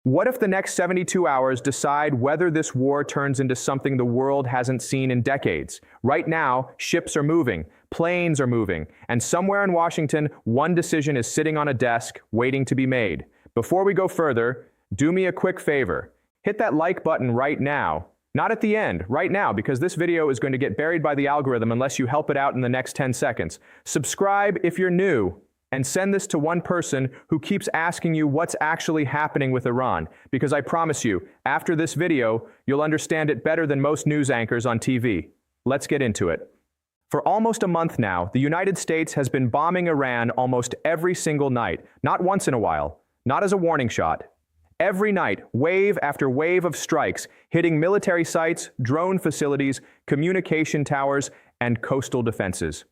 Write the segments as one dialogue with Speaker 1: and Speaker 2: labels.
Speaker 1: What if the next 72 hours decide whether this war turns into something the world hasn't seen in decades? Right now, ships are moving, planes are moving, and somewhere in Washington, one decision is sitting on a desk waiting to be made. Before we go further, do me a quick favor. Hit that like button right now. Not at the end, right now, because this video is going to get buried by the algorithm unless you help it out in the next 10 seconds. Subscribe if you're new. And send this to one person who keeps asking you what's actually happening with Iran, because I promise you, after this video, you'll understand it better than most news anchors on TV. Let's get into it. For almost a month now, the United States has been bombing Iran almost every single night, not once in a while, not as a warning shot. Every night, wave after wave of strikes, hitting military sites, drone facilities, communication towers, and coastal defenses.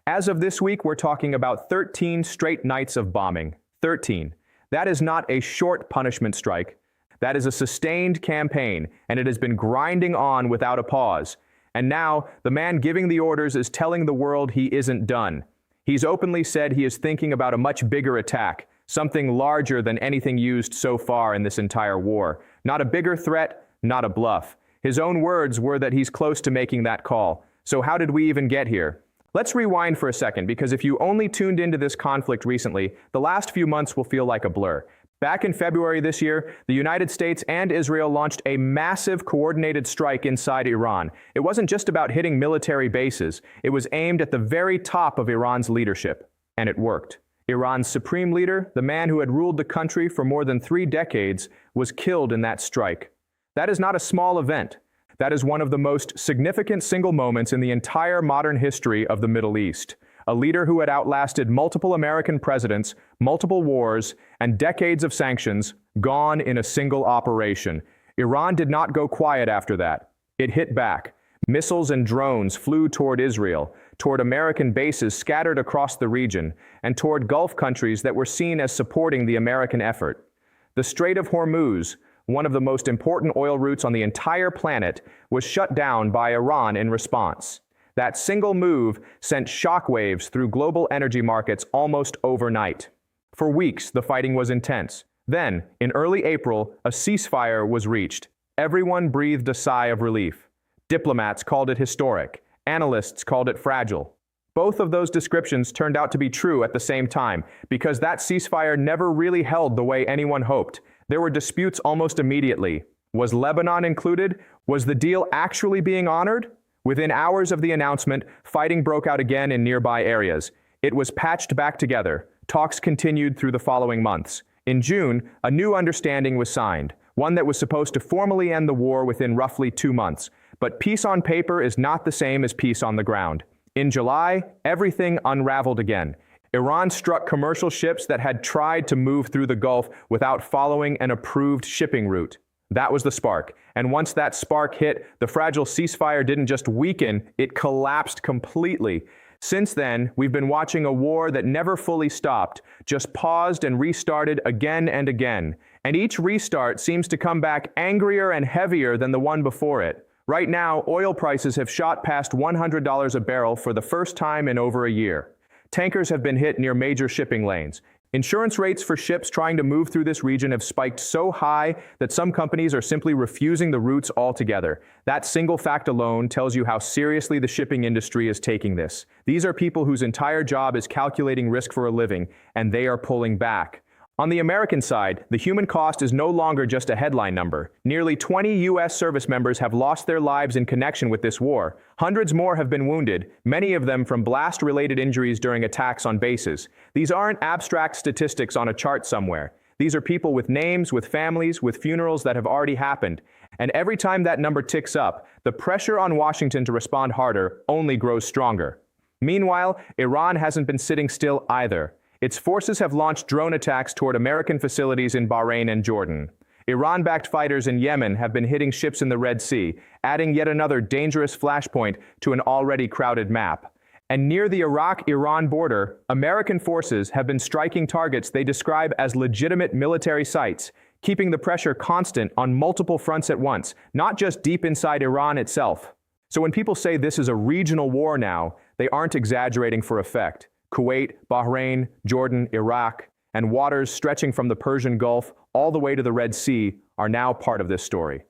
Speaker 1: As of this week, we're talking about 13 straight nights of bombing. 13. That is not a short punishment strike. That is a sustained campaign, and it has been grinding on without a pause. And now, the man giving the orders is telling the world he isn't done. He's openly said he is thinking about a much bigger attack, something larger than anything used so far in this entire war. Not a bigger threat, not a bluff. His own words were that he's close to making that call. So how did we even get here? Let's rewind for a second, because if you only tuned into this conflict recently, the last few months will feel like a blur. Back in February this year, the United States and Israel launched a massive coordinated strike inside Iran. It wasn't just about hitting military bases. It was aimed at the very top of Iran's leadership. And it worked. Iran's supreme leader, the man who had ruled the country for more than 3 decades, was killed in that strike. That is not a small event. That is one of the most significant single moments in the entire modern history of the Middle East. A leader who had outlasted multiple American presidents, multiple wars, and decades of sanctions, gone in a single operation. Iran did not go quiet after that. It hit back. Missiles and drones flew toward Israel, toward American bases scattered across the region, and toward Gulf countries that were seen as supporting the American effort. The Strait of Hormuz, one of the most important oil routes on the entire planet, was shut down by Iran in response. That single move sent shockwaves through global energy markets almost overnight. For weeks, the fighting was intense. Then, in early April, a ceasefire was reached. Everyone breathed a sigh of relief. Diplomats called it historic. Analysts called it fragile. Both of those descriptions turned out to be true at the same time, because that ceasefire never really held the way anyone hoped. There were disputes almost immediately. Was Lebanon included? Was the deal actually being honored? Within hours of the announcement, fighting broke out again in nearby areas. It was patched back together. Talks continued through the following months. In June, a new understanding was signed, one that was supposed to formally end the war within roughly 2 months. But peace on paper is not the same as peace on the ground. In July, everything unraveled again. Iran struck commercial ships that had tried to move through the Gulf without following an approved shipping route. That was the spark. And once that spark hit, the fragile ceasefire didn't just weaken, it collapsed completely. Since then, we've been watching a war that never fully stopped, just paused and restarted again and again. And each restart seems to come back angrier and heavier than the one before it. Right now, oil prices have shot past $100 a barrel for the first time in over a year. Tankers have been hit near major shipping lanes. Insurance rates for ships trying to move through this region have spiked so high that some companies are simply refusing the routes altogether. That single fact alone tells you how seriously the shipping industry is taking this. These are people whose entire job is calculating risk for a living, and they are pulling back. On the American side, the human cost is no longer just a headline number. Nearly 20 U.S. service members have lost their lives in connection with this war. Hundreds more have been wounded, many of them from blast-related injuries during attacks on bases. These aren't abstract statistics on a chart somewhere. These are people with names, with families, with funerals that have already happened. And every time that number ticks up, the pressure on Washington to respond harder only grows stronger. Meanwhile, Iran hasn't been sitting still either. Its forces have launched drone attacks toward American facilities in Bahrain and Jordan. Iran-backed fighters in Yemen have been hitting ships in the Red Sea, adding yet another dangerous flashpoint to an already crowded map. And near the Iraq-Iran border, American forces have been striking targets they describe as legitimate military sites, keeping the pressure constant on multiple fronts at once, not just deep inside Iran itself. So when people say this is a regional war now, they aren't exaggerating for effect. Kuwait, Bahrain, Jordan, Iraq, and waters stretching from the Persian Gulf, all the way to the Red Sea, are now part of this story.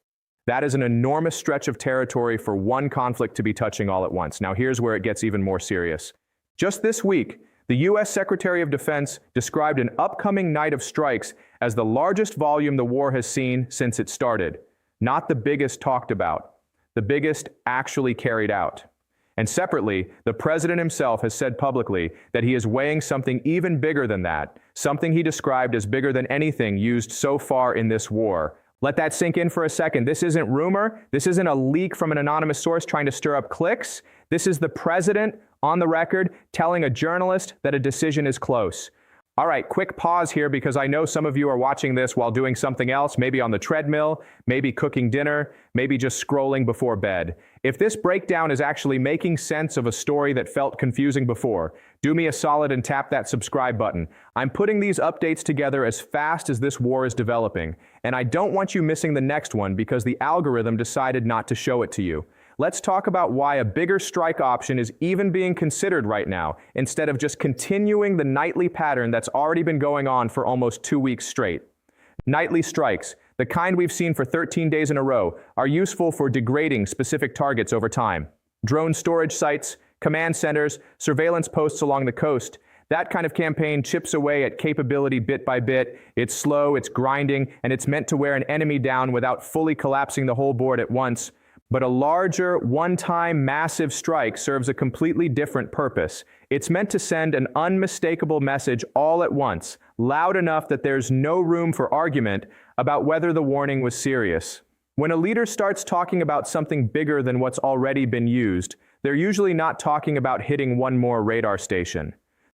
Speaker 1: That is an enormous stretch of territory for one conflict to be touching all at once. Now here's where it gets even more serious. Just this week, the U.S. Secretary of Defense described an upcoming night of strikes as the largest volume the war has seen since it started. Not the biggest talked about, the biggest actually carried out. And separately, the president himself has said publicly that he is weighing something even bigger than that, something he described as bigger than anything used so far in this war. Let that sink in for a second. This isn't rumor. This isn't a leak from an anonymous source trying to stir up clicks. This is the president on the record telling a journalist that a decision is close. All right, quick pause here because I know some of you are watching this while doing something else, maybe on the treadmill, maybe cooking dinner, maybe just scrolling before bed. If this breakdown is actually making sense of a story that felt confusing before, do me a solid and tap that subscribe button. I'm putting these updates together as fast as this war is developing, and I don't want you missing the next one because the algorithm decided not to show it to you. Let's talk about why a bigger strike option is even being considered right now, instead of just continuing the nightly pattern that's already been going on for almost 2 weeks straight. Nightly strikes, the kind we've seen for 13 days in a row, are useful for degrading specific targets over time. Drone storage sites, command centers, surveillance posts along the coast. That kind of campaign chips away at capability bit by bit. It's slow, it's grinding, and it's meant to wear an enemy down without fully collapsing the whole board at once. But a larger, one-time, massive strike serves a completely different purpose. It's meant to send an unmistakable message all at once, loud enough that there's no room for argument about whether the warning was serious. When a leader starts talking about something bigger than what's already been used, they're usually not talking about hitting one more radar station.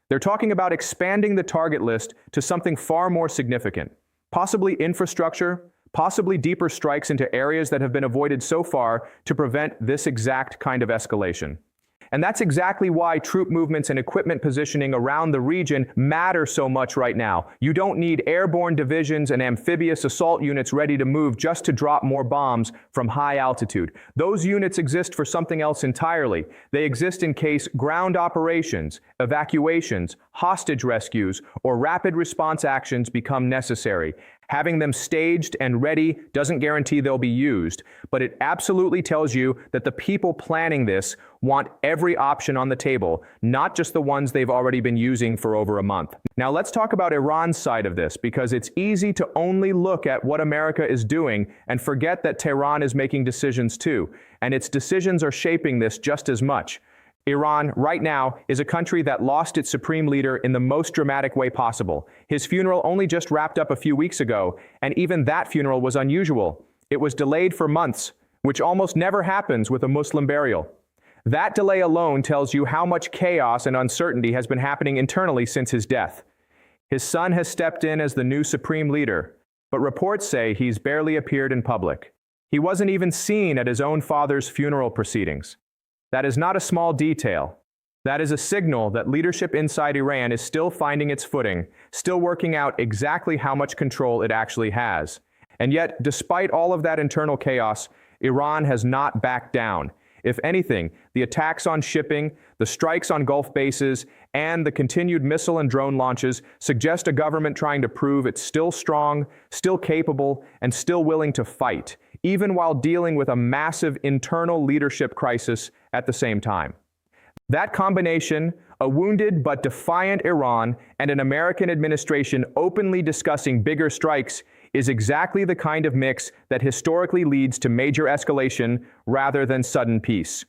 Speaker 1: They're talking about expanding the target list to something far more significant, possibly infrastructure, possibly deeper strikes into areas that have been avoided so far to prevent this exact kind of escalation. And that's exactly why troop movements and equipment positioning around the region matter so much right now. You don't need airborne divisions and amphibious assault units ready to move just to drop more bombs from high altitude. Those units exist for something else entirely. They exist in case ground operations, evacuations, hostage rescues, or rapid response actions become necessary. Having them staged and ready doesn't guarantee they'll be used, but it absolutely tells you that the people planning this want every option on the table, not just the ones they've already been using for over a month. Now let's talk about Iran's side of this, because it's easy to only look at what America is doing and forget that Tehran is making decisions too, and its decisions are shaping this just as much. Iran, right now, is a country that lost its supreme leader in the most dramatic way possible. His funeral only just wrapped up a few weeks ago, and even that funeral was unusual. It was delayed for months, which almost never happens with a Muslim burial. That delay alone tells you how much chaos and uncertainty has been happening internally since his death. His son has stepped in as the new supreme leader, but reports say he's barely appeared in public. He wasn't even seen at his own father's funeral proceedings. That is not a small detail. That is a signal that leadership inside Iran is still finding its footing, still working out exactly how much control it actually has. And yet, despite all of that internal chaos, Iran has not backed down. If anything, the attacks on shipping, the strikes on Gulf bases, and the continued missile and drone launches suggest a government trying to prove it's still strong, still capable, and still willing to fight, even while dealing with a massive internal leadership crisis at the same time. That combination, a wounded but defiant Iran and an American administration openly discussing bigger strikes, is exactly the kind of mix that historically leads to major escalation rather than sudden peace.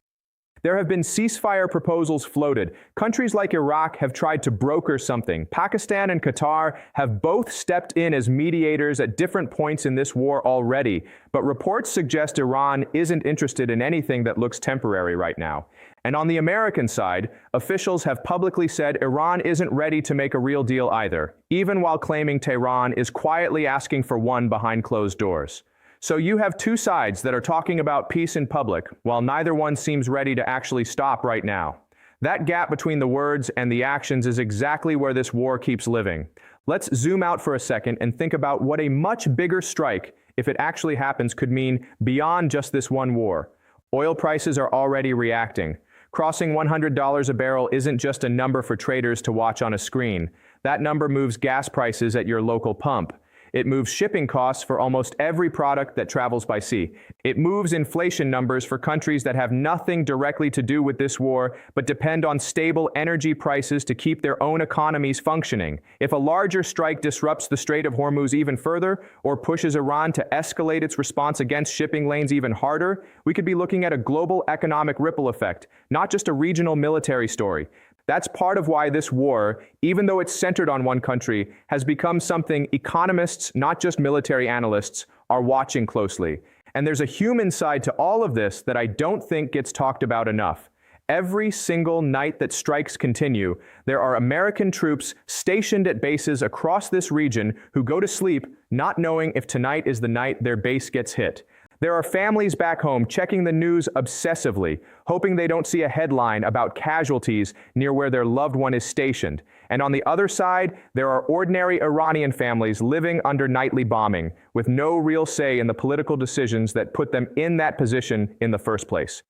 Speaker 1: There have been ceasefire proposals floated. Countries like Iraq have tried to broker something. Pakistan and Qatar have both stepped in as mediators at different points in this war already, but reports suggest Iran isn't interested in anything that looks temporary right now. And on the American side, officials have publicly said Iran isn't ready to make a real deal either, even while claiming Tehran is quietly asking for one behind closed doors. So you have two sides that are talking about peace in public, while neither one seems ready to actually stop right now. That gap between the words and the actions is exactly where this war keeps living. Let's zoom out for a second and think about what a much bigger strike, if it actually happens, could mean beyond just this one war. Oil prices are already reacting. Crossing $100 a barrel isn't just a number for traders to watch on a screen. That number moves gas prices at your local pump. It moves shipping costs for almost every product that travels by sea. It moves inflation numbers for countries that have nothing directly to do with this war, but depend on stable energy prices to keep their own economies functioning. If a larger strike disrupts the Strait of Hormuz even further, or pushes Iran to escalate its response against shipping lanes even harder, we could be looking at a global economic ripple effect, not just a regional military story. That's part of why this war, even though it's centered on one country, has become something economists, not just military analysts, are watching closely. And there's a human side to all of this that I don't think gets talked about enough. Every single night that strikes continue, there are American troops stationed at bases across this region who go to sleep not knowing if tonight is the night their base gets hit. There are families back home checking the news obsessively, hoping they don't see a headline about casualties near where their loved one is stationed. And on the other side, there are ordinary Iranian families living under nightly bombing, with no real say in the political decisions that put them in that position in the first place.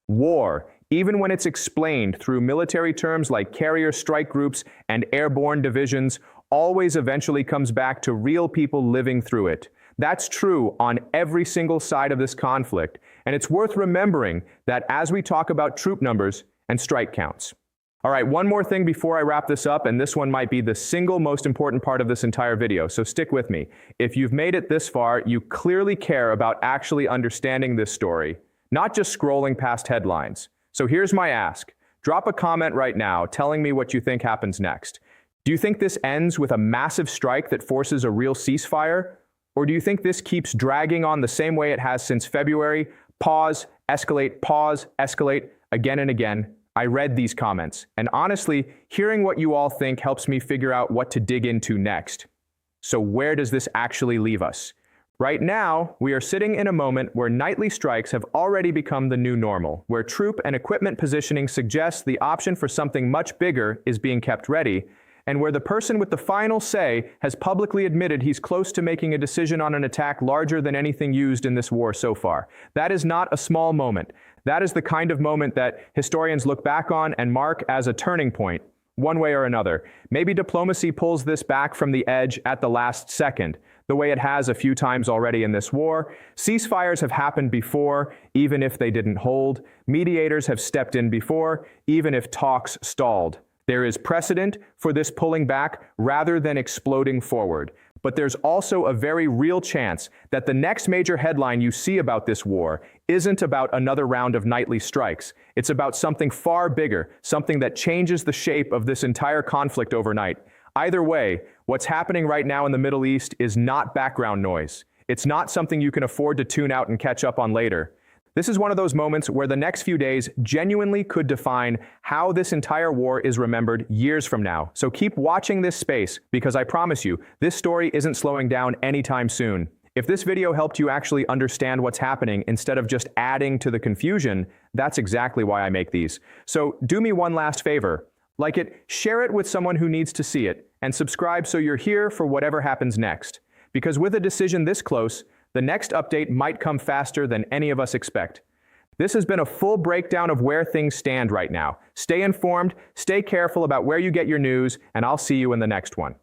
Speaker 1: War, even when it's explained through military terms like carrier strike groups and airborne divisions, always eventually comes back to real people living through it. That's true on every single side of this conflict, and it's worth remembering that as we talk about troop numbers and strike counts. All right, one more thing before I wrap this up, and this one might be the single most important part of this entire video, so stick with me. If you've made it this far, you clearly care about actually understanding this story, not just scrolling past headlines. So here's my ask. Drop a comment right now telling me what you think happens next. Do you think this ends with a massive strike that forces a real ceasefire? Or do you think this keeps dragging on the same way it has since February? Pause, escalate, again and again. I read these comments, and honestly, hearing what you all think helps me figure out what to dig into next. So where does this actually leave us? Right now, we are sitting in a moment where nightly strikes have already become the new normal, where troop and equipment positioning suggests the option for something much bigger is being kept ready, and where the person with the final say has publicly admitted he's close to making a decision on an attack larger than anything used in this war so far. That is not a small moment. That is the kind of moment that historians look back on and mark as a turning point, one way or another. Maybe diplomacy pulls this back from the edge at the last second, the way it has a few times already in this war. Ceasefires have happened before, even if they didn't hold. Mediators have stepped in before, even if talks stalled. There is precedent for this pulling back rather than exploding forward. But there's also a very real chance that the next major headline you see about this war isn't about another round of nightly strikes. It's about something far bigger, something that changes the shape of this entire conflict overnight. Either way, what's happening right now in the Middle East is not background noise. It's not something you can afford to tune out and catch up on later. This is one of those moments where the next few days genuinely could define how this entire war is remembered years from now. So keep watching this space, because I promise you, this story isn't slowing down anytime soon. If this video helped you actually understand what's happening instead of just adding to the confusion, that's exactly why I make these. So do me one last favor. Like it, share it with someone who needs to see it, and subscribe so you're here for whatever happens next. Because with a decision this close, the next update might come faster than any of us expect. This has been a full breakdown of where things stand right now. Stay informed, stay careful about where you get your news, and I'll see you in the next one.